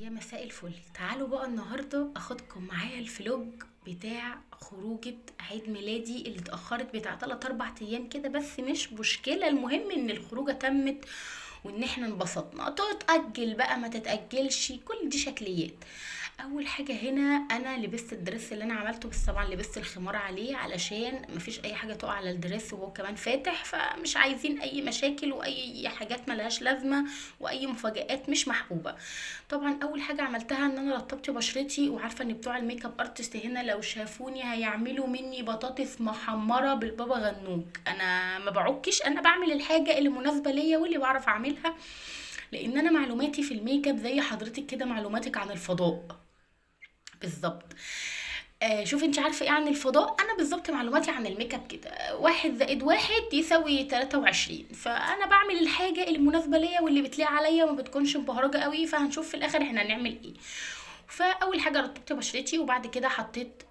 يا مساء الفل. تعالوا بقى النهارده اخدكم معايا الفلوج بتاع خروجة عيد ميلادي اللي اتأخرت بتاع 3 4 ايام كده، بس مش مشكلة، المهم ان الخروجة تمت وان احنا انبسطنا. تتأجل بقى ما تتأجلش، كل دي شكليات. اول حاجة هنا انا لبست الدرس اللي انا عملته، بس طبعا لبست الخمار عليه علشان مفيش اي حاجة تقع على الدرس وهو كمان فاتح، فمش عايزين اي مشاكل واي حاجات ملهاش لازمة واي مفاجآت مش محبوبة. طبعا اول حاجة عملتها ان انا رطبت بشرتي، وعارفة ان بتوع الميك اب ارتست هنا لو شافوني هيعملوا مني بطاطس محمرة بالبابا غنوج. انا ما بعكش، انا بعمل الحاجة اللي مناسبة ليا واللي بعرف اعملها، لان انا معلوماتي في الميك اب زي حضرتك كده معلوماتك عن الفضاء بالظبط. شوف انت عارفه ايه عن الفضاء، انا بالظبط معلوماتي عن الميك اب كده 1+1=23، فانا بعمل الحاجه اللي مناسبه ليا واللي بتليق عليا وما بتكونش مبهرجه قوي، فهنشوف في الاخر احنا هنعمل ايه. فاول حاجه رطبت بشرتي، وبعد كده حطيت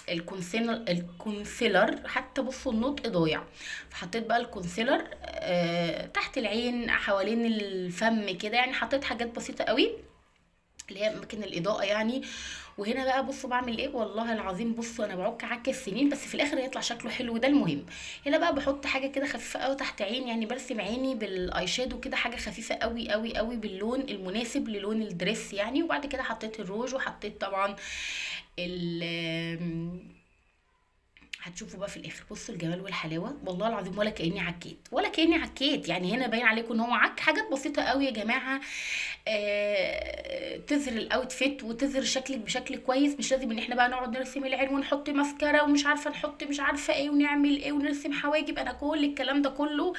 الكونسيلر، حتى بصوا النطق ضايع. فحطيت بقى الكونسيلر تحت العين حوالين الفم كده، يعني حطيت حاجات بسيطه قوي اللي هي اماكن الاضاءه يعني. وهنا بقى بصوا بعمل ايه، والله العظيم بصوا انا بعك عك السنين بس في الاخر هيطلع شكله حلو، ده المهم. هنا بقى بحط حاجه كده خفيفه قوي تحت عين، يعني برسم عيني بالاي شادو كده، حاجه خفيفه قوي قوي قوي باللون المناسب للون الدريس يعني. وبعد كده حطيت الروج، وحطيت طبعا ال هتشوفوا بقى في الاخر. بصوا الجمال والحلاوه، والله العظيم ولا كاني عكيت ولا كاني عكيت، يعني هنا باين عليكم ان هو عك، حاجات بسيطه قوي يا جماعه. تظهر الاوتفيت وتظهر شكلك بشكل كويس. مش لازم ان احنا بقى نقعد نرسم العين ونحط ماسكارا ومش عارفه نحط مش عارفه ايه ونعمل ايه ونرسم حواجب. انا كل الكلام ده كله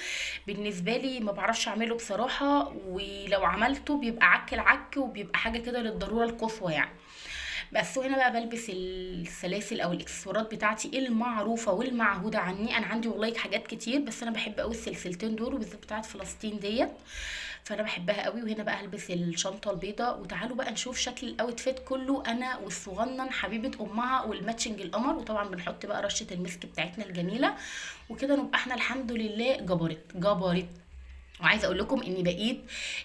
بالنسبه لي ما بعرفش اعمله بصراحه، ولو عملته بيبقى عك العك وبيبقى حاجه كده للضروره القصوى يعني. بس وهنا بقى بلبس السلاسل او الاكسسوارات بتاعتي المعروفه والمعهوده عني. انا عندي والله حاجات كتير، بس انا بحب قوي السلسلتين دول، وبالذات بتاعت فلسطين ديت، فانا بحبها قوي. وهنا بقى هلبس الشنطه البيضاء، وتعالوا بقى نشوف شكل الاوتفيت كله انا والصغنن حبيبه امها والماتشنج القمر. وطبعا بنحط بقى رشه المسك بتاعتنا الجميله، وكده نبقى احنا الحمد لله جبرت جبرت. وعايزه اقول لكم ان بقيت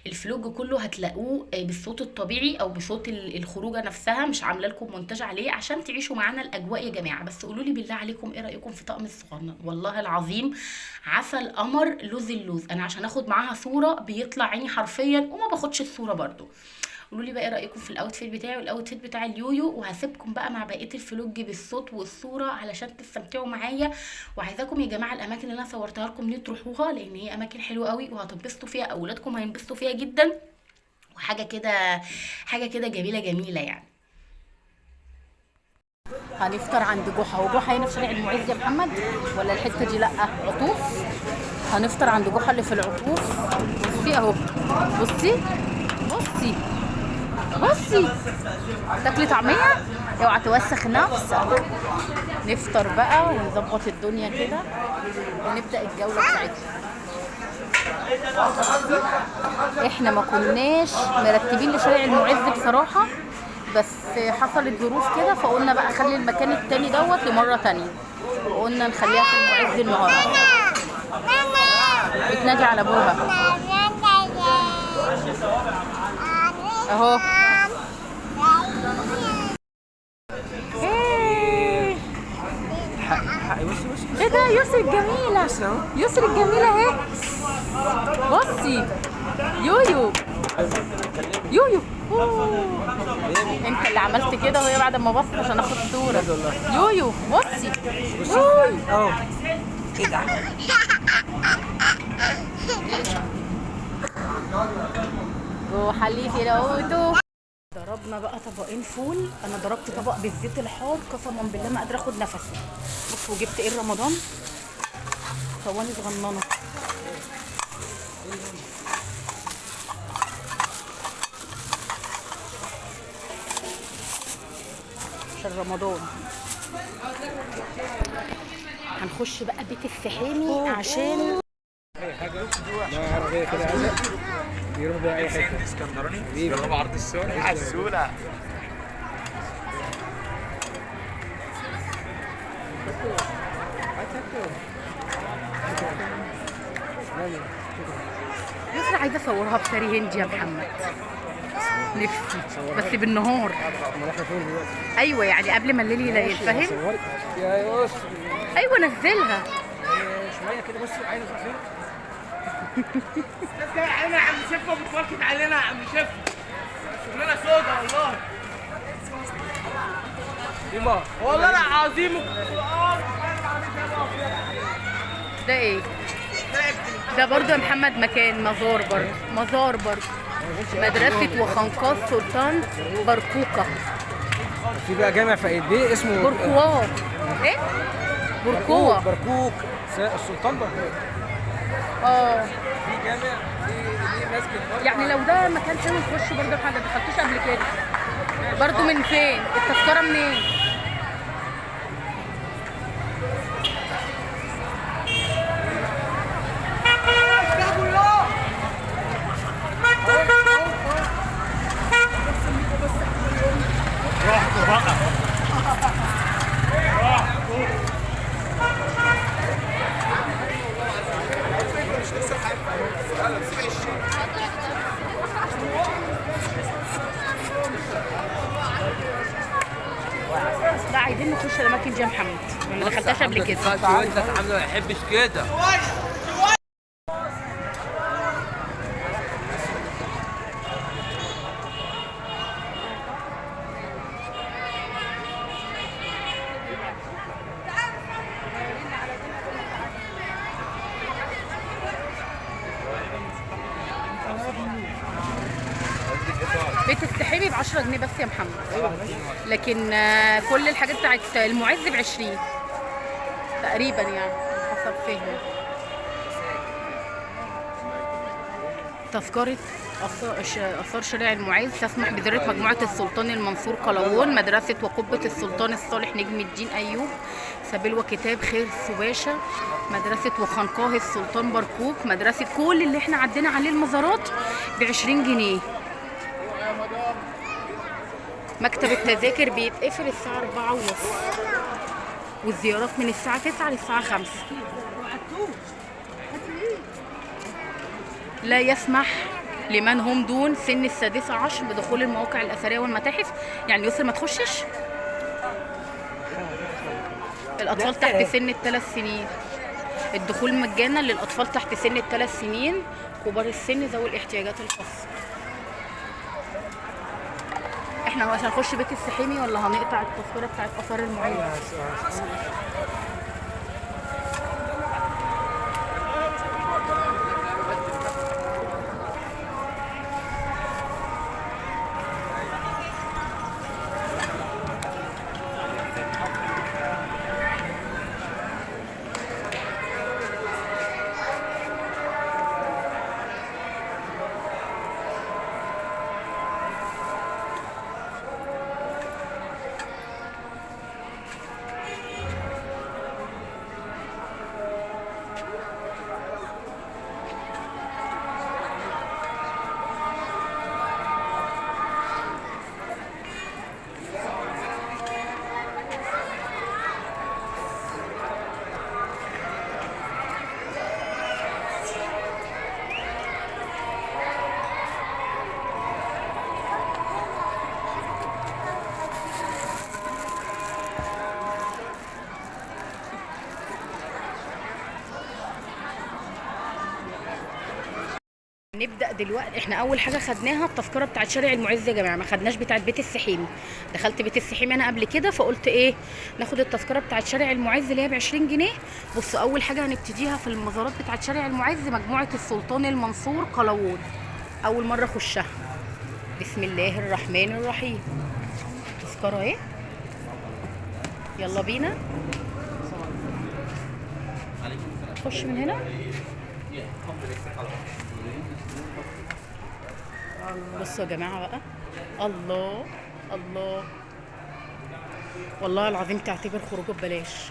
الفلوج كله هتلاقوه بالصوت الطبيعي او بصوت الخروجه نفسها، مش عامله لكم مونتاج عليه عشان تعيشوا معانا الاجواء يا جماعه. بس قولوا لي بالله عليكم ايه رايكم في طقم الصغنن، والله العظيم عسل قمر لوز اللوز. انا عشان اخد معاها صوره بيطلع عيني حرفيا وما باخدش الصوره برضو. قولوا لي بقى ايه رايكم في الاوتفيت بتاعي والاوتفيت بتاع اليويو، وهسيبكم بقى مع بقيه الفلوج بالصوت والصوره علشان تستمتعوا معايا. وعايزاكم يا جماعه الاماكن اللي انا صورتها لكم دي تروحوها، لان هي اماكن حلوه قوي وهتنبسطوا فيها، اولادكم هينبسطوا فيها جدا، وحاجه كده حاجه كده جميله جميله يعني. هنفطر عند جحا، وجحا هنا في شارع المعز يا محمد ولا الحته دي لا عطوف؟ هنفطر عند جحا اللي في العطوف. بصي اهو، بصي بصي بصي، تاكلي طعميه اوعى توسخ نفسك. نفطر بقى ونظبط الدنيا كده ونبدا الجوله بتاعتنا. احنا ما كناش مرتبين لشارع المعز بصراحه، بس حصلت ظروف كده فقلنا بقى خلي المكان التاني دوت لمره تانية، وقلنا نخليها في المعز النهارده. بتنادي على ابوها اهو. ايه ده يسري الجميلة، يسري الجميلة اهي. بصي يويو يويو انت اللي عملت كده، وهي بعد ما بصت عشان اخد صورة. يويو بصي يويو ايه ده. وحليتي لقوته. ضربنا بقى طبقين فول، انا ضربت طبق بالزيت الحار قسما بالله ما قادره اخد نفسي. بصوا جبت ايه رمضان، صواني صغننه عشان رمضان. هنخش بقى بيت السحامي عشان اي حاجه ما عربيه كده عايزه يروح بقى اي حته اسكندراني. جربوا عرض السوله عسوله. يسرا عايزه اصورها بساري هندي يا محمد. نفسي بس بالنهار. امال احنا فين دلوقتي؟ ايوه يعني قبل ما الليل يليل، فاهم؟ صورك يا يوسف. ايوه نزلها شويه كده بصي عايزه تروح فين؟ جاي علينا يا عم شفه بتفركت علينا يا عم شفه. شغلانه سودا والله. ديما والله العظيم. ده ايه؟ ده برضو يا محمد مكان مزار برضو، مزار برضو. مدرسة وخنقاص سلطان بركوكة. في بقى جامع في ايديه اسمه بركواه. ايه؟ بركوة. بركوك السلطان بركوك. اه في جامع في مسجد برضه. يعني لو ده مكان حلو نخش برضه حاجة، دخلتوش قبل كده. برضه من فين؟ التذكرة منين؟ لا عايزين نخش الاماكن دي يا محمد، ما دخلتهاش قبل كده. والدك عامله ما يحبش كده. بيت السحيمي ب 10 جنيه بس يا محمد، لكن كل الحاجات بتاعت المعز ب 20 تقريبا يعني حسب فهمي. تذكرة آثار شارع المعز تسمح بزيارة مجموعة السلطان المنصور قلاوون، مدرسة وقبة السلطان الصالح نجم الدين أيوب، سبيل وكتاب خير سباشة، مدرسة وخنقاه السلطان بركوك، مدرسة كل اللي احنا عدينا عليه المزارات ب 20 جنيه. مكتب التذاكر بيتقفل الساعة 4:30 والزيارات من الساعة 9 للساعة 5. لا يسمح لمن هم دون سن السادسة عشر بدخول المواقع الأثرية والمتاحف. يعني يسر ما تخشش الأطفال تحت سن ال3 سنين. الدخول مجانا للأطفال تحت سن ال3 سنين، كبار السن ذوي الاحتياجات الخاصة. احنا مش هنخش بيت السحيمي ولا هنقطع التذكرة بتاعت آثار المعز؟ نبدأ دلوقتي. احنا اول حاجه خدناها التذكره بتاعت شارع المعز يا جماعه، ما خدناش بتاعت بيت السحيمي. دخلت بيت السحيمي انا قبل كده فقلت ايه ناخد التذكره بتاعت شارع المعز اللي هي ب 20 جنيه. بصوا اول حاجه هنبتديها في المزارات بتاعت شارع المعز مجموعه السلطان المنصور قلاوون، اول مره اخشها. بسم الله الرحمن الرحيم. تذكره ايه؟ يلا بينا نخش من هنا. بصوا يا جماعه بقى، الله الله والله العظيم تعتبر خروجه ببلاش.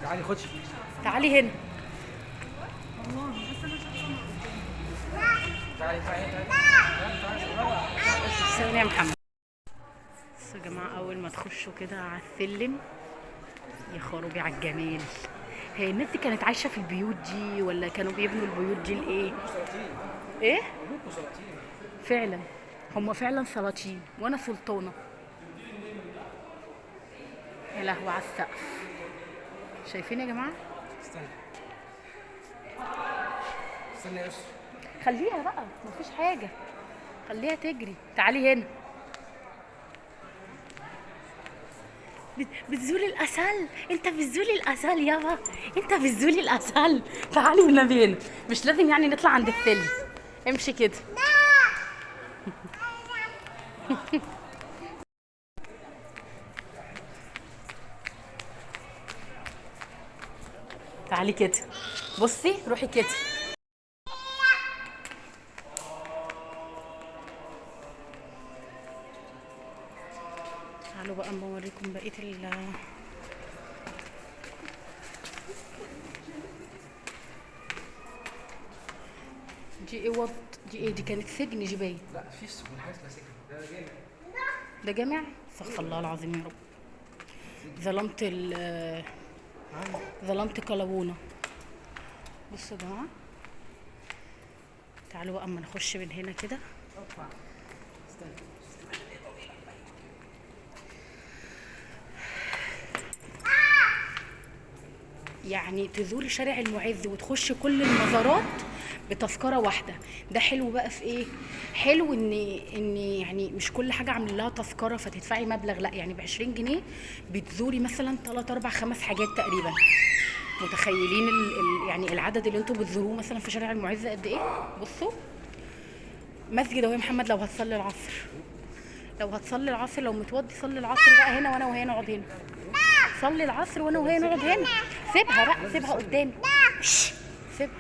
تعالي خدي. تعالي هنا. ثانية يا محمد. بصوا يا جماعه اول ما تخشوا كده على السلم يا خروجي على الجمال. هي الناس دي كانت عايشه في البيوت دي ولا كانوا بيبنوا البيوت دي لايه؟ ايه فعلا، هم فعلا سلاطين وانا سلطانه. يا لهوي على السقف، شايفين يا جماعه؟ استنى استنى يا يسر. خليها بقى مفيش حاجه، خليها تجري. تعالي هنا. بتزولي الاسل، انت بتزولي الاسل يابا، انت بتزولي الاسل. تعالي والنبي هنا، مش لازم يعني نطلع عند السلم، امشي كده. تعالي كده، بصي روحي كده. تعالوا بقى اما اوريكم بقيه دي ايه وط، دي ايه؟ دي كانت سجن دي باين. لا في حاجه اسمها سجن، ده جامع. ده جامع؟ استغفر الله العظيم يا رب. ظلمت ظلمت كلبونه. بصوا يا جماعه، تعالوا بقى اما نخش من هنا كده. يعني تزوري شارع المعز وتخشي كل المزارات بتذكره واحده. ده حلو بقى في ايه؟ حلو ان يعني مش كل حاجه عامل لها تذكره فتدفعي مبلغ، لا يعني ب 20 جنيه بتزوري مثلا 3 4 5 حاجات تقريبا. متخيلين يعني العدد اللي انتوا بتزوروه مثلا في شارع المعز قد ايه؟ بصوا مسجد اهو يا محمد. لو هتصلي العصر، لو متوضي صلي العصر بقى هنا، وانا وهي نقعد هنا. صلي العصر وانا وهي نقعد هنا. سيبها بقى، سيبها قدامي، سيبها.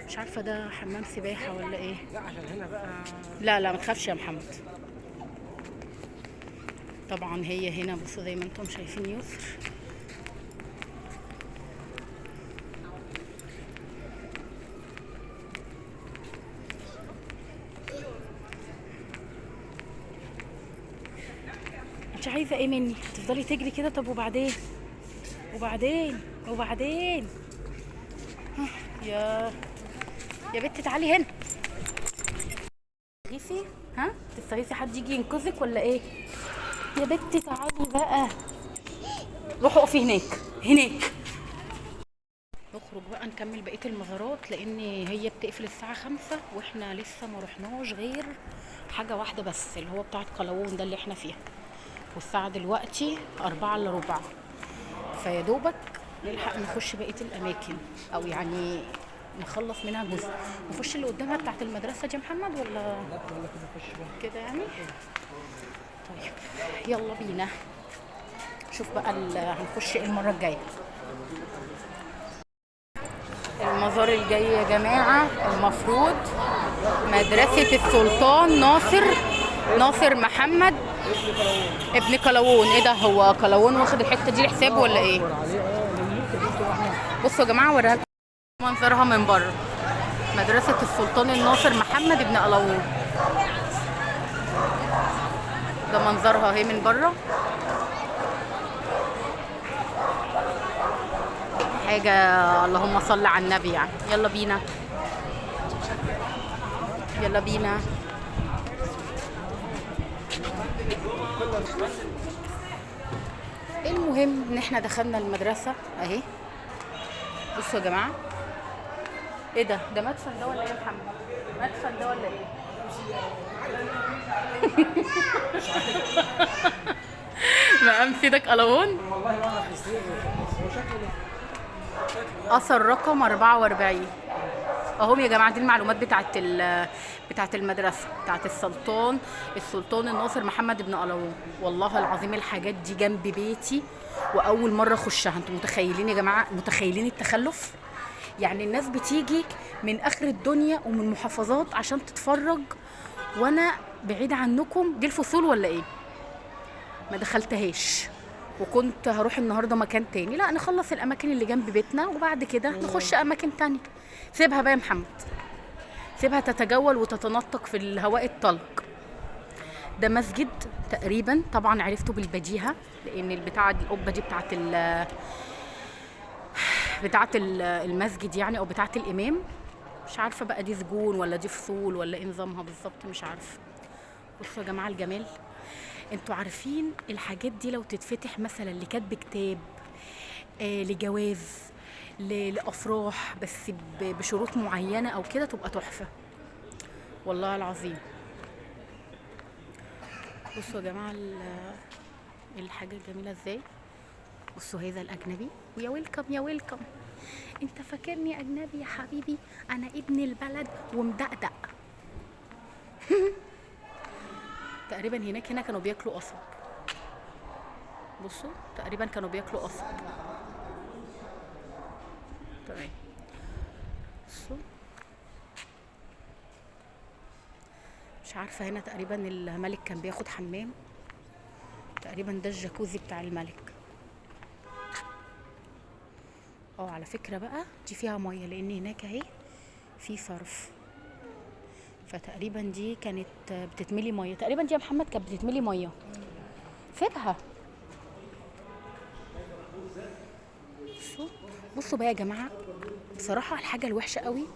مش عارفه ده حمام سباحه ولا ايه؟ لا عشان هنا بقى. لا ما تخافش يا محمد. طبعا هي هنا بصوا زي ما انتم شايفين يسر. انت عايزه ايه مني؟ تفضلي تجري كده؟ طب وبعدين يا بنتي تعالي هنا. تستغيثي؟ تستغيثي حد يجي ينقذك ولا ايه؟ يا بنتي تعالي بقى، روحي اقفي هناك. نخرج بقى نكمل بقيه المزارات، لان هي بتقفل الساعه 5 واحنا لسه ما رحناش غير حاجه واحده بس، اللي هو بتاعه قلاوون ده اللي احنا فيها. والساعه دلوقتي 4 الا ربع، فيا دوبك نلحق نخش بقيه الاماكن، او يعني نخلص منها جزء. نخش اللي قدامها بتاعت المدرسه دي يا محمد ولا؟ لا يلا كده نخش بقى كده يعني. طيب يلا بينا شوف بقى هنخش ايه المره الجايه. المزار الجاي يا جماعه المفروض مدرسه السلطان ناصر محمد ابن قلاوون. ايه ده؟ هو قلاوون واخد الحته دي لحسابه ولا ايه؟ بصوا يا جماعه اوريها لكم منظرها من بره. مدرسه السلطان الناصر محمد ابن قلاوون، ده منظرها اهي من بره. حاجه اللهم صل على النبي يعني. يلا بينا. المهم ان احنا دخلنا المدرسه اهي. بصوا يا جماعه، ايه ده مدفن ده ولا ايه يا محمد؟ مدفن ده ولا ايه؟ مقام سيدك قلاوون. والله ما اعرف هو شكله اثر رقم 44 اهم يا جماعه. دي المعلومات بتاعت المدرسه بتاعت السلطان الناصر محمد بن قلاوون. والله العظيم الحاجات دي جنب بيتي واول مره اخشها. انتوا متخيلين يا جماعه؟ متخيلين التخلف؟ يعني الناس بتيجي من اخر الدنيا ومن محافظات عشان تتفرج، وانا بعيد عنكم. دي الفصول ولا ايه؟ ما دخلتهاش، وكنت هروح النهارده مكان تاني. لا نخلص الاماكن اللي جنب بيتنا وبعد كده نخش اماكن تانية. سيبها بقى يا محمد، سيبها تتجول وتتنطق في الهواء الطلق. ده مسجد تقريبا، طبعا عرفته بالبديهه لان البتاعه دي القبه دي بتاعه المسجد يعني، او بتاعه الامام. مش عارفه بقى دي سجون ولا دي فصول ولا ايه نظامها بالظبط، مش عارفه. بصوا يا جماعه الجمال، انتوا عارفين الحاجات دي لو تتفتح مثلا لكتب كتاب، لجواز، لافراح، بس بشروط معينه او كده، تبقى تحفه والله العظيم. بصوا يا جماعه الحاجه جميله ازاي. بصوا هذا الاجنبي، ويا ويلكم يا ويلكم. انت فاكرني اجنبي يا حبيبي؟ انا ابن البلد ومدقدق. تقريبا هنا كانوا بياكلوا قصب. بصوا تقريبا كانوا بياكلوا قصب. تمام. بصوا مش عارفه، هنا تقريبا الملك كان بياخد حمام، تقريبا ده الجاكوزي بتاع الملك. على فكره بقى دي فيها ميه، لان هناك اهي في صرف، فتقريبا دي كانت بتتملي ميه، تقريبا دي يا محمد كانت بتتملي ميه. سيبها. بصوا بقى يا جماعه، بصراحه الحاجه الوحشه قوي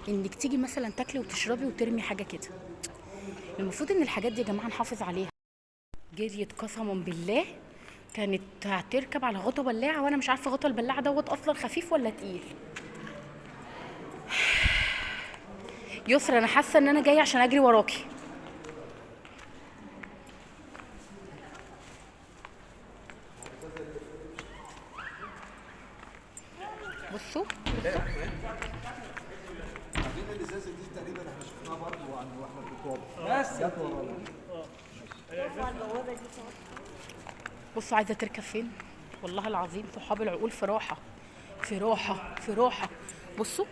انك تيجي مثلا تاكلي وتشربي وترمي حاجه كده. المفروض ان الحاجات دي يا جماعه نحافظ عليها. جريت قسما بالله كانت هتركب على غطا بلاعه، وانا مش عارفه غطا البلاعه دوت اصلا خفيف ولا تقيل. يسرا انا حاسه ان انا جايه عشان اجري وراكي. بصوا عارفين الازازه دي تقريبا احنا شفناها برضه واحنا في الكوره، بس جت ورانا. بصوا عايزه تركب فين؟ والله العظيم صحاب العقول في راحه في راحه في راحه. بصوا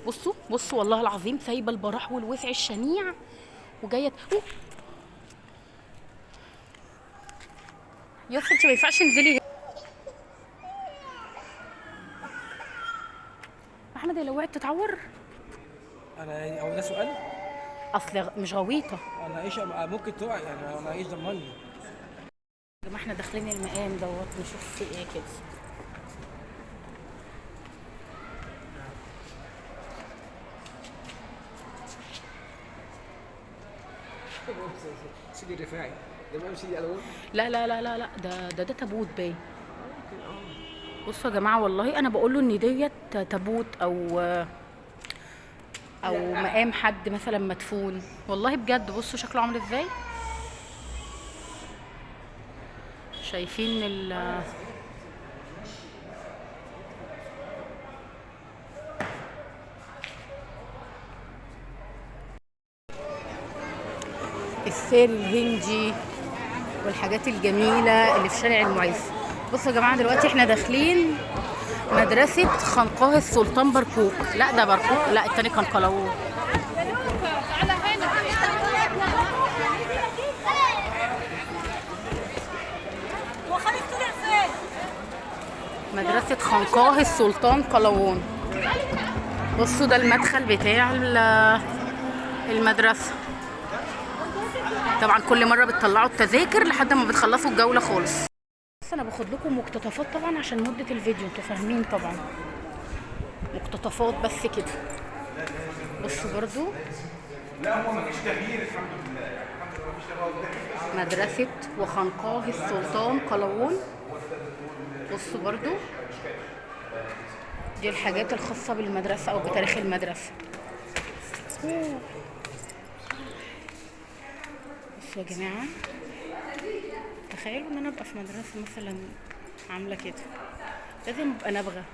بصوا بصوا والله العظيم سايبه البراح والوسع الشنيع وجايه يا اختي انت ما ينفعش تنزلي. احمد لو وقعت تتعور. انا هو ده سؤال؟ اصل مش غويطه. انا ايش ممكن تقع يعني، انا ايش ضمني؟ يا جماعه احنا داخلين المقام دوت نشوف في ايه كده. سيدي الرفاعي ده بقى سيدي الون. لا لا لا لا لا، ده تابوت باين. بصوا يا جماعه والله انا بقول له ان ديت تابوت او مقام حد مثلا مدفون، والله بجد. بصوا شكله عامل ازاي، شايفين السير الهندي والحاجات الجميله اللي في شارع المعز. بصوا يا جماعه دلوقتي احنا داخلين مدرسه خنقاه السلطان برقوق. لا ده برقوق، لا التاني كان قلاوون. مدرسه خنقاه السلطان قلاوون. بصوا ده المدخل بتاع المدرسه. طبعا كل مره بتطلعوا التذاكر لحد ما بتخلصوا الجوله خالص. بس انا باخد لكم مقتطفات طبعا عشان مده الفيديو، انتوا فاهمين طبعا، مقتطفات بس كده. بصوا برضو لا هو مفيش تغيير الحمد لله، يعني الحمد لله مفيش تغيير. مدرسه وخنقاه السلطان قلاوون. بصوا برضو دي الحاجات الخاصه بالمدرسه او بتاريخ المدرسه. بصوا يا جماعه، تخيلوا ان انا ابقى في مدرسه مثلا عامله كده، لازم ابقى نابغه.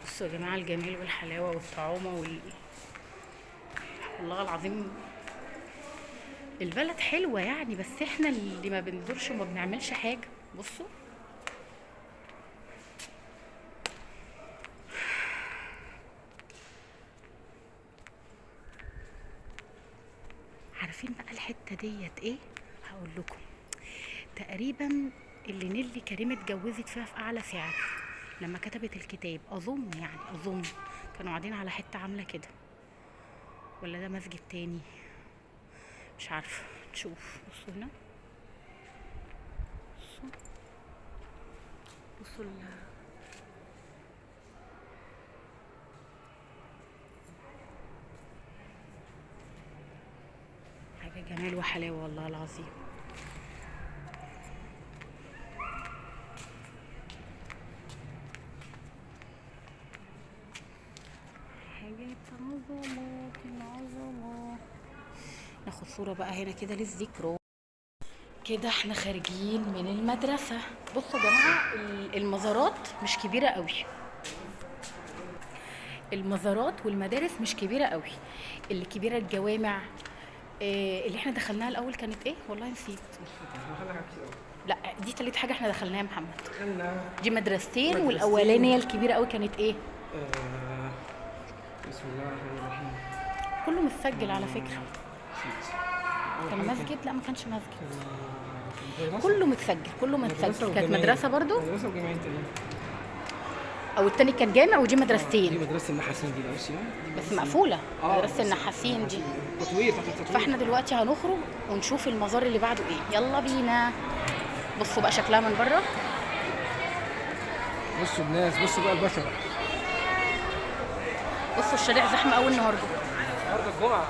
بصوا يا جماعه الجمال والحلاوه والطعامه والله العظيم البلد حلوه يعني، بس احنا اللي ما بنزورش وما بنعملش حاجه. بصوا عارفين بقى الحته ديت ايه؟ هقول لكم تقريبا اللي نيلي كريم اتجوزت فيها في اعلى سعر لما كتبت الكتاب، اظن يعني اظن كانوا قاعدين على حته عامله كده، ولا ده مسجد تاني مش عارفه. نشوف. بصوا هنا، بصوا بصوا حاجة جمال وحلاوة والله العظيم. حاجات عظمة. ناخد صورة بقى هنا كده للذكرى. كده احنا خارجين من المدرسة. بصوا يا جماعة المزارات مش كبيرة قوي، المزارات والمدارس مش كبيرة قوي، اللي كبيرة الجوامع. اللي احنا دخلناها الاول كانت ايه والله نسيت. لا دي تالت حاجة احنا دخلناها يا محمد. دي مدرستين والاولانية الكبيرة قوي كانت ايه؟ بسم الله الرحمن الرحيم. كله متسجل على فكرة. كان مسجد؟ لا ما كانش مسجد. كله متسجل، كله متسجل. كانت مدرسة برضو؟ مدرسة وجامعين تانيين. او التاني كان جامع ودي مدرستين. دي مدرسة النحاسين دي بس بس مقفولة. مدرسة النحاسين دي تطوير تحت التطوير. فاحنا دلوقتي هنخرج ونشوف المزار اللي بعده ايه. يلا بينا. بصوا بقى شكلها من بره. بصوا الناس، بصوا بقى البشر. بصوا الشارع زحمة قوي النهارده. النهارده الجمعة.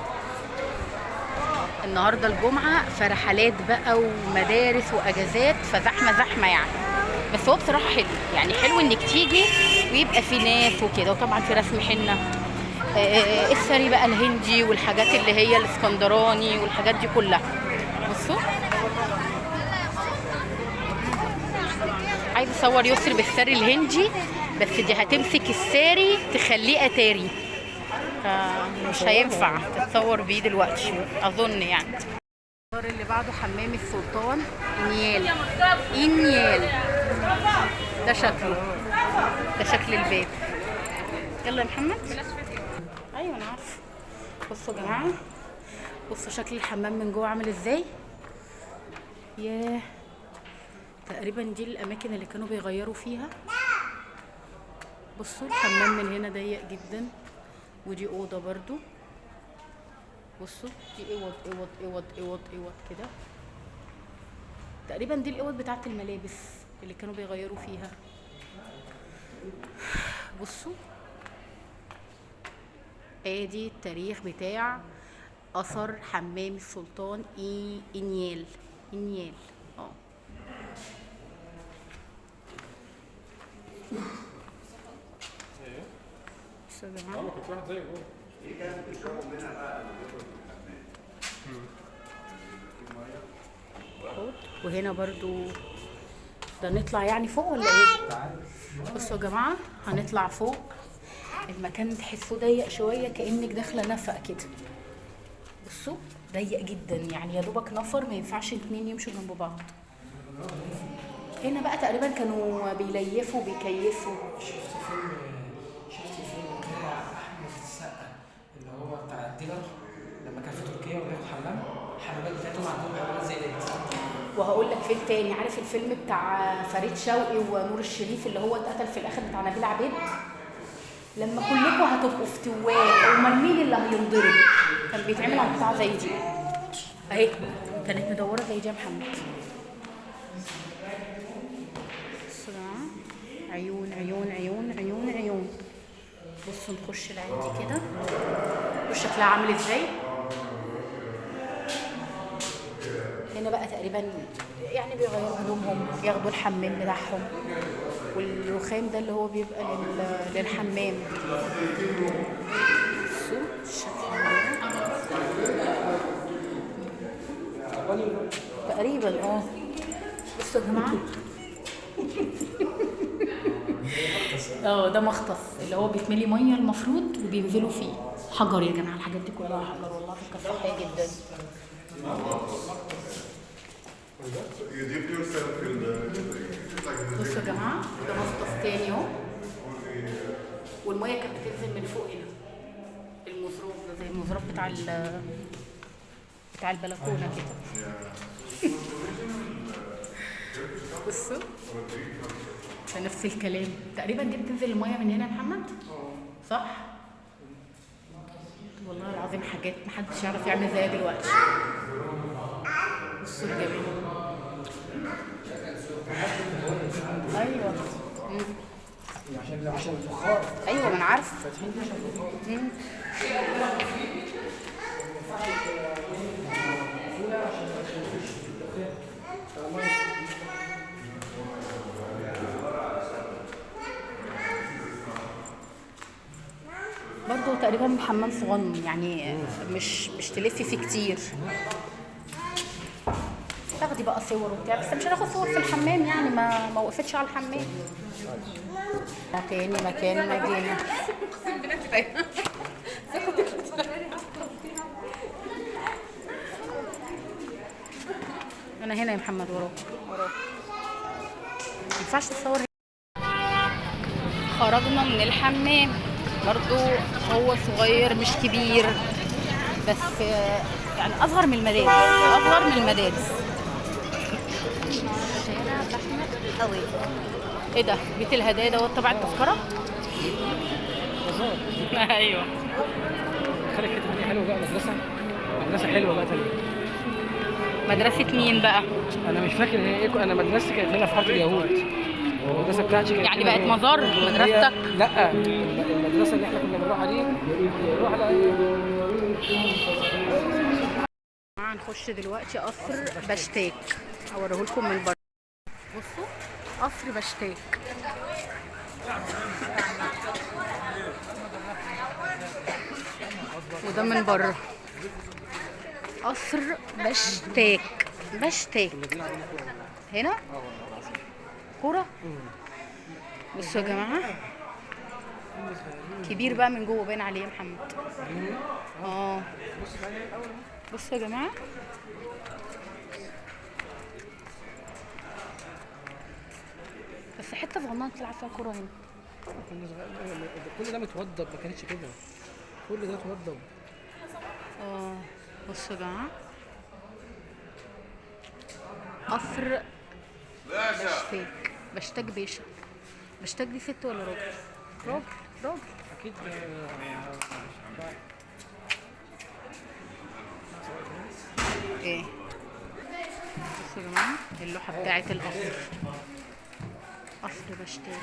النهارده الجمعة، فرحلات بقى ومدارس واجازات، فزحمة زحمة يعني. بس هو بصراحة حلو، يعني حلو انك تيجي ويبقى في ناس وكده، وطبعا في رسم حنة. السري بقى الهندي والحاجات اللي هي الاسكندراني والحاجات دي كلها. بصوا عايز اصور يسري بالساري الهندي، بس دي هتمسك الساري تخليه اتاري، فمش هينفع تتصور بيه دلوقتي اظن يعني. المزار اللي بعده حمام السلطان انيال. انيال ده شكله، ده شكل الباب. يلا يا محمد. ايوه انا عارفه. بصوا يا جماعه، بصوا شكل الحمام من جوه عامل ازاي. ياه، تقريبا دي الاماكن اللي كانوا بيغيروا فيها. بصوا الحمام من هنا ضيق جدا، ودي اوضه برضو. بصوا دي اوض اوض اوض اوض اوض كده. تقريبا دي الاوض بتاعت الملابس اللي كانوا بيغيروا فيها. بصوا ادي التاريخ بتاع اثر حمام السلطان انيال. انيال بصوا يا جماعه. كنت واحد زيه جوه. وهنا برضو ده نطلع يعني فوق ولا ايه؟ بصوا يا جماعه هنطلع فوق. المكان تحسوه ضيق شويه، كانك داخله نفق كده. بصوا ضيق جدا، يعني يا دوبك نفر، ما ينفعش اتنين يمشوا جنب بعض. هنا بقى تقريبا كانوا بيليفوا بيكيفوا. شفت فيلم بتاع احمد السقا اللي هو بتاع الديلر لما كان في تركيا وبياخد حمام، الحمامات بتاعتهم عندهم حمامات زي دي. وهقول لك فيلم تاني، عارف الفيلم بتاع فريد شوقي ونور الشريف اللي هو اتقتل في الاخر بتاع نبيل عبيد؟ لما كلكم هتبقوا في تواب، امال مين اللي هينضرب؟ كان بيتعمل على بتاع زي دي اهي، كانت مدوره زي دي يا محمد. عيون عيون عيون عيون عيون. بصوا نخش العين دي كده وشكلها عامل ازاي. هنا بقى تقريبا يعني بيغيروا هدومهم، ياخدوا الحمام بتاعهم، والرخام ده اللي هو بيبقى للحمام. بصوا الشكل تقريبا بصوا يا جماعه. ده مختص اللي هو بيتملي ميه المفروض وبينزلوا فيه حجر. يا جماعه الحاجات دي كلها حجر والله، كانت صحيه جدا. بصوا يا جماعه ده مختص تاني اهو، والميه كانت بتنزل من فوق هنا. المزروب ده زي المزروب بتاع البلكونه كده. بصوا نفس الكلام تقريبا. دي بتنزل الميه من هنا يا محمد صح؟ والله العظيم حاجات محدش يعرف يعمل زيها دلوقتي. بصوا الجمال. ايوه عشان الفخار ايوه ما انا عارفه. فاتحين دي عشان الفخار. برضه تقريبا حمام صغنن يعني، مش تلفي فيه كتير. تاخدي بقى صور وبتاع، بس مش هناخد صور في الحمام يعني، ما وقفتش على الحمام. مكان ما جينا. انا هنا يا محمد وراك. ما ينفعش تصور هنا. خرجنا من الحمام برضو، هو صغير مش كبير، بس يعني اصغر من المدارس. شارع زحمه قوي. ايه ده؟ بيت الهدايا دوت تبع التذكره؟ ايوه. خلي حته تانية حلوه بقى، مدرسه حلوه بقى تانية. مدرسه مين بقى؟ انا مش فاكر هي ايه، انا مدرستي كانت هنا في حاره اليهود. المدرسه بتاعتي كانت يعني هنا بقت هنا. مزار مدرستك؟ لا، المدرسه اللي احنا كنا بنروحها دي بنروح على هنخش دلوقتي قصر بشتاك، اوريهولكم من بره. بصوا قصر بشتاك. وده من بره قصر بشتاك. هنا كورة. بصوا يا جماعة، كبير بقى من جوه، باين عليه يا محمد. بصوا يا جماعة، بس حتة صغننة تلعب فيها كورة هنا. كل ده متوضب، ما كانتش كده، كل ده اتوضب. بصوا يا جماعة، قصر بشتاك باشا. بشتاك دي ست ولا راجل؟ راجل اكيد. ايه؟ بصوا يا جماعة اللوحة بتاعة القصر، قصر بشتاك.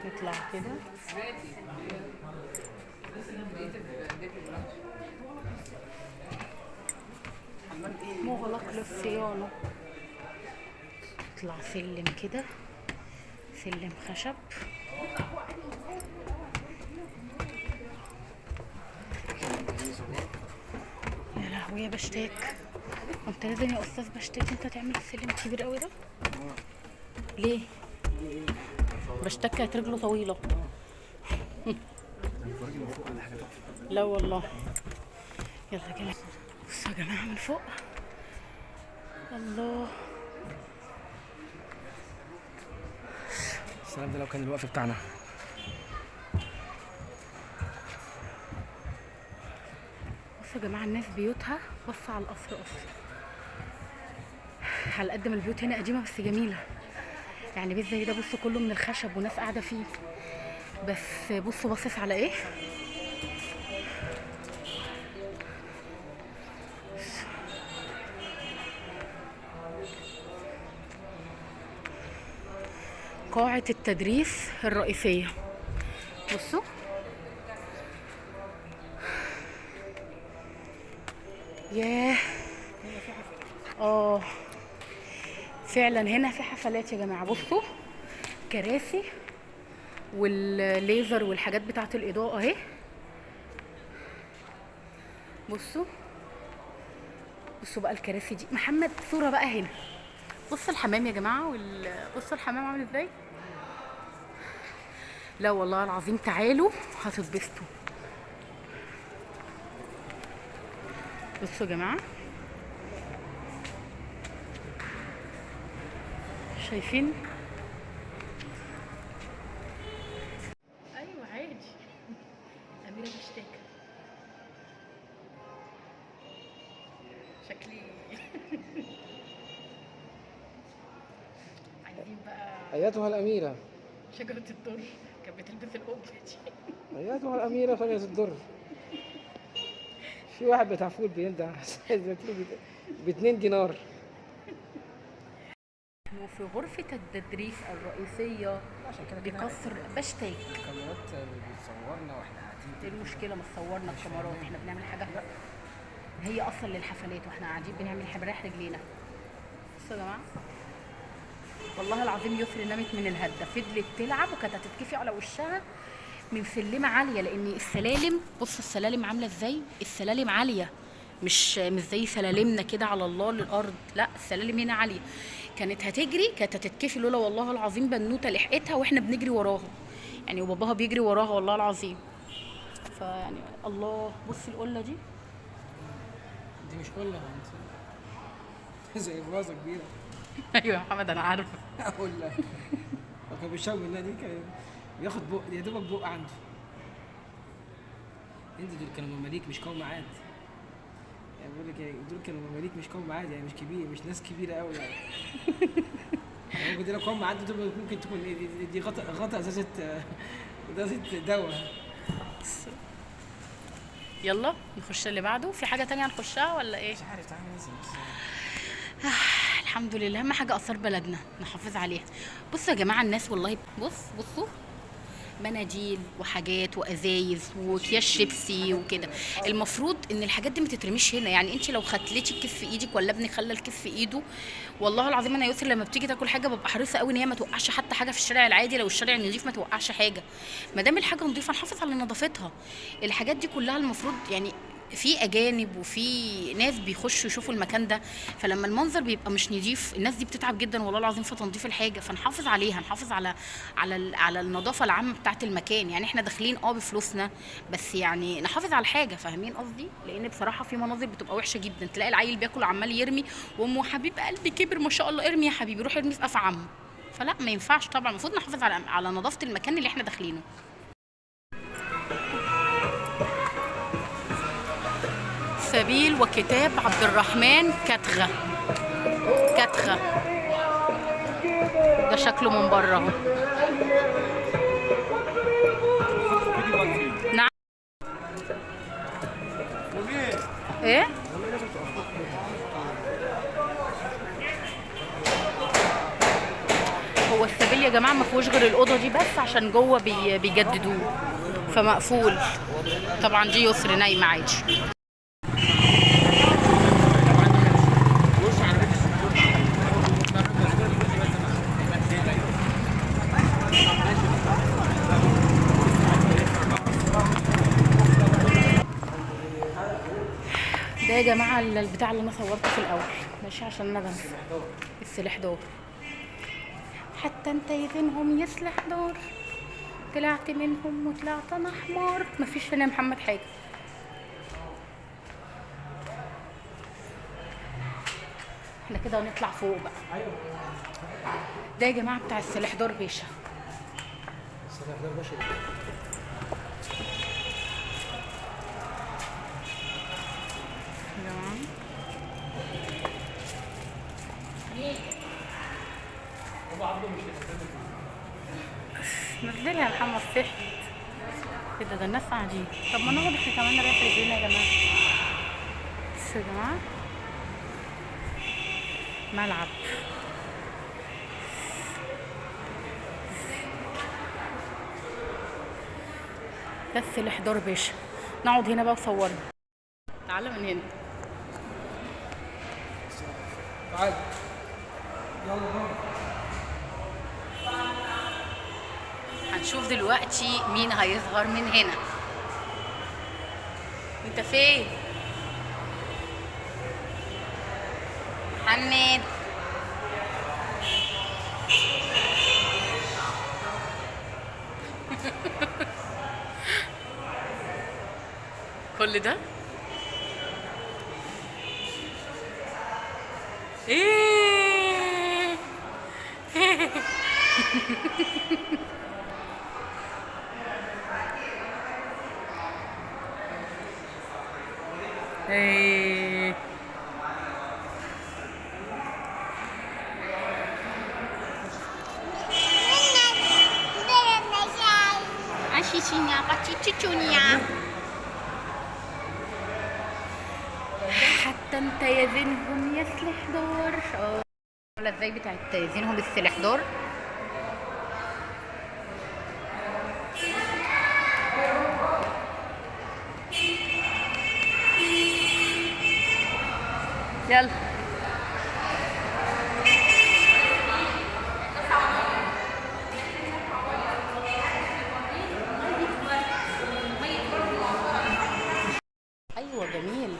نطلع كده. مغلق للصيانة. نطلع سلم كده، سلم خشب. يا لهوي يا بشتاك، انت لازم يا استاذ بشتاك انت تعمل السلم الكبير قوي ده. ليه؟ بشتاك كانت رجله طويله. لا والله. يلا كده بصوا يا جماعه من فوق. الله، السلام ده لو كان الوقف بتاعنا. بصوا يا جماعه، الناس بيوتها بصوا على القصر اصلا، على قد ما البيوت هنا قديمه بس جميله يعني. بيت زي ده بصوا كله من الخشب وناس قاعده فيه، بس بصوا باصص على ايه. قاعة التدريس الرئيسية. بصوا ياه، فعلا هنا في حفلات يا جماعة. بصوا كراسي والليزر والحاجات بتاعة الإضاءة اهي. بصوا بقى الكراسي دي. محمد صورة بقى هنا. بصوا الحمام يا جماعة، بصوا الحمام عامل ازاي. لا والله العظيم تعالوا هتتبسطوا. بصوا يا جماعة، شايفين؟ ايوه عادي. أميرة بشتاك شكلي. عايزين بقى ايتها الاميره شجرة الدر، كانت بتلبس القبة دي. ايتها الاميره شجره الدر. في واحد بتاع فول بينده ب2 دينار. وفي غرفة التدريس الرئيسية عشان كده بقصر بشتاك. الكاميرات بتصورنا واحنا قاعدين. ايه المشكلة ما تصورنا بكاميرات؟ احنا بنعمل حاجة هي اصلا للحفلات واحنا قاعدين بنعمل بنريح رجلينا. بصوا يا جماعة والله العظيم يسري نامت من الهدة، فضلت تلعب وكانت هتتكفي على وشها من سلمة عالية، لان السلالم بصوا السلالم عاملة ازاي، السلالم عالية مش زي سلالمنا كده على الله للارض، لا السلالم هنا عالية. كانت هتجري كانت هتتكفي لولا والله العظيم بنوتة لحقتها واحنا بنجري وراها يعني، وباباها بيجري وراها والله العظيم. فيعني الله بصي القلة دي مش قله زي فازه كبيره. ايوه يا محمد انا عارفه. قله. هو كان بيشرب منها دي، كان بياخد بق يا دوبك بق عنده. انت دول كانوا مماليك مش قوم عاد. يعني بقول لك دول كانوا مماليك مش قوم عاد، يعني مش كبير، مش ناس كبيره قوي يعني. يعني ممكن دي لو قوم عاد دول ممكن تكون دي غطا ازازه دواء. يلا نخش اللي بعده. في حاجة تانية هنخشها ولا ايه؟ مش عارف تعالى ننزل بس. الحمد لله، اهم حاجة آثار بلدنا نحافظ عليها. بصوا يا جماعة الناس والله بصوا مناديل وحاجات وازايز واكياس شيبسي وكده، المفروض ان الحاجات دي ما تترميش هنا. يعني انت لو خليتي الكيس في ايدك ولا ابنك خلى الكيس في ايده، والله العظيم انا يسر لما بتيجي تاكل حاجه ببقى حريصه قوي ان هي ما توقعش حتى حاجه في الشارع العادي، لو الشارع نضيف ما توقعش حاجه. ما دام الحاجه نضيفه نحافظ على نظافتها. الحاجات دي كلها المفروض يعني في اجانب وفي ناس بيخشوا يشوفوا المكان ده، فلما المنظر بيبقى مش نضيف الناس دي بتتعب جدا والله العظيم في تنظيف الحاجه. فنحافظ عليها، نحافظ على النظافه العامه بتاعه المكان. يعني احنا داخلين بفلوسنا بس يعني نحافظ على الحاجه، فاهمين قصدي؟ لان بصراحه في مناظر بتبقى وحشه جدا، تلاقي العيل بياكل عمال يرمي وامه حبيب قلبي كبر ما شاء الله ارمي يا حبيبي، روح ارمي في قفا عمه. فلا ما ينفعش طبعا، المفروض نحافظ على نظافه المكان اللي احنا داخلينه. سبيل وكتاب عبد الرحمن كتغة. ده شكله من بره اهو. نعم ايه هو السبيل يا جماعه ما فيهوش غير الاوضه دي بس، عشان جوه بيجددوه فمقفول. طبعا دي يسر نايمه عادي. ده يا جماعه البتاع اللي انا صورته في الاول ماشي، عشان انا بنسى. السلاح دور حتى انت يغنهم يسلح دور، طلعت منهم وطلعت انا حمار. مفيش هنا يا محمد حاجه. احنا كده هنطلع فوق بقى. ده يا جماعه بتاع السلاح دور باشا. السلاح دور باشا نزلها يا محمد صحت كده. ده الناس قاعدين. طب ما نقعد احنا كمان نريح رجلينا يا جماعه. بصوا يا جماعه ملعب بس السلاح دور باشا. نقعد هنا بقى وصورنا. تعالى من هنا. تعال يلا. هنشوف دلوقتي مين هيظهر من هنا. انت فين محمد؟ كل ده ايه؟ ايه Asisinya paci cucunya. تنتيزنهم يا سلاح دار. ولا ازاي بتاعت تيزنهم السلاح دار. يلا ايوه جميل.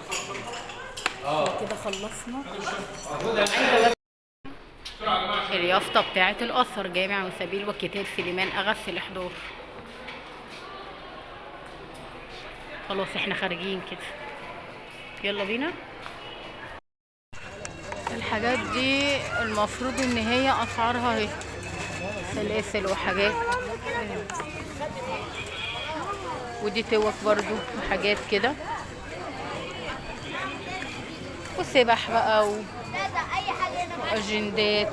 كده خلصنا. ايوه اليافطه بتاعه الاثر جامع وسبيل وكتاب سليمان اغا سلاح دار. خلاص احنا خارجين كده، يلا بينا. الحاجات دي المفروض ان هي اسعارها اهي، سلاسل وحاجات، ودي توك برضو وحاجات كده، وسبح بقى واجندات.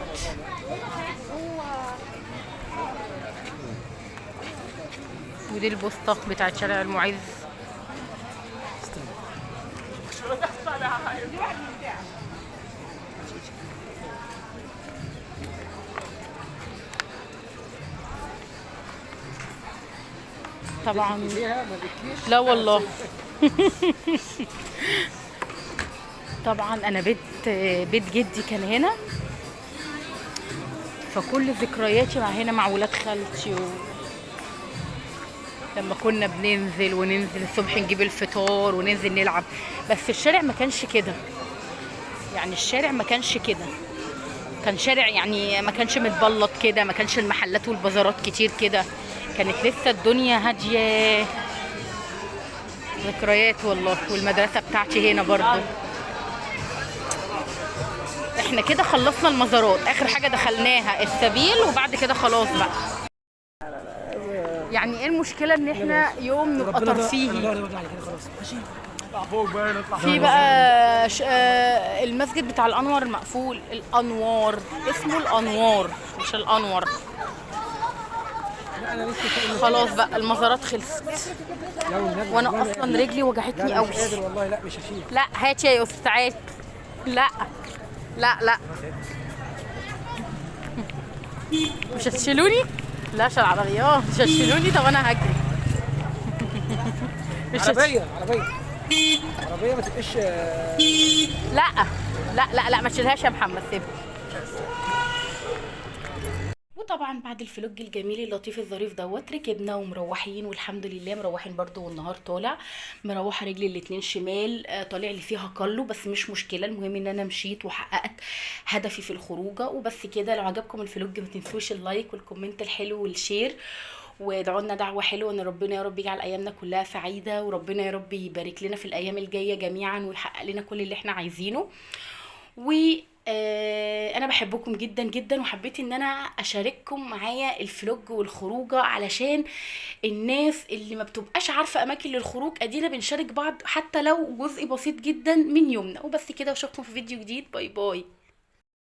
ودي البوسطة بتاعت شارع المعز. طبعا لا والله. طبعا انا بيت جدي كان هنا، فكل ذكرياتي مع هنا مع ولاد خالتي لما كنا وننزل الصبح نجيب الفطار وننزل نلعب. بس الشارع ما كانش كده، يعني الشارع ما كانش كده، كان شارع يعني ما كانش متبلط كده، ما كانش المحلات والبازارات كتير كده، كانت لسه الدنيا هاديه. ذكريات والله. والمدرسه بتاعتي هنا برضو. احنا كده خلصنا المزارات، اخر حاجه دخلناها السبيل، وبعد كده خلاص بقى. يعني ايه المشكله ان احنا يوم نبقى ترفيهي؟ في بقى المسجد بتاع الانوار المقفول. الانوار اسمه الانوار مش الانور. خلاص بقى المزارات خلصت، وانا اصلا رجلي وجعتني قوي. والله لا مش هشيل. لا هات يا يوسف تعال. لا لا لا مش هتشيلوني؟ لا عشان العربيات مش هتشيلوني. طب انا هجري. مش عربيه ما تبقاش. لا لا لا لا ما تشيلهاش يا محمد، سيبها. وطبعا بعد الفلوج الجميل اللطيف الظريف دوت ركبنا ومروحين، والحمد لله مروحين برضو، والنهار طالع. مروحه رجلي الاتنين شمال، طالع لي فيها كله، بس مش مشكله، المهم ان انا مشيت وحققت هدفي في الخروجه وبس كده. لو عجبكم الفلوج ما تنسوش اللايك والكومنت الحلو والشير، وادعوا لنا دعوه حلوه ان ربنا يا رب يجعل ايامنا كلها سعيده، وربنا يا رب يبارك لنا في الايام الجايه جميعا ويحقق لنا كل اللي احنا عايزينه. و انا بحبكم جدا جدا، وحبيت ان انا اشارككم معايا الفلوج والخروجه علشان الناس اللي ما بتبقاش عارفه اماكن للخروج، ادينا بنشارك بعض حتى لو جزء بسيط جدا من يومنا. وبس كده، واشوفكم في فيديو جديد. باي باي.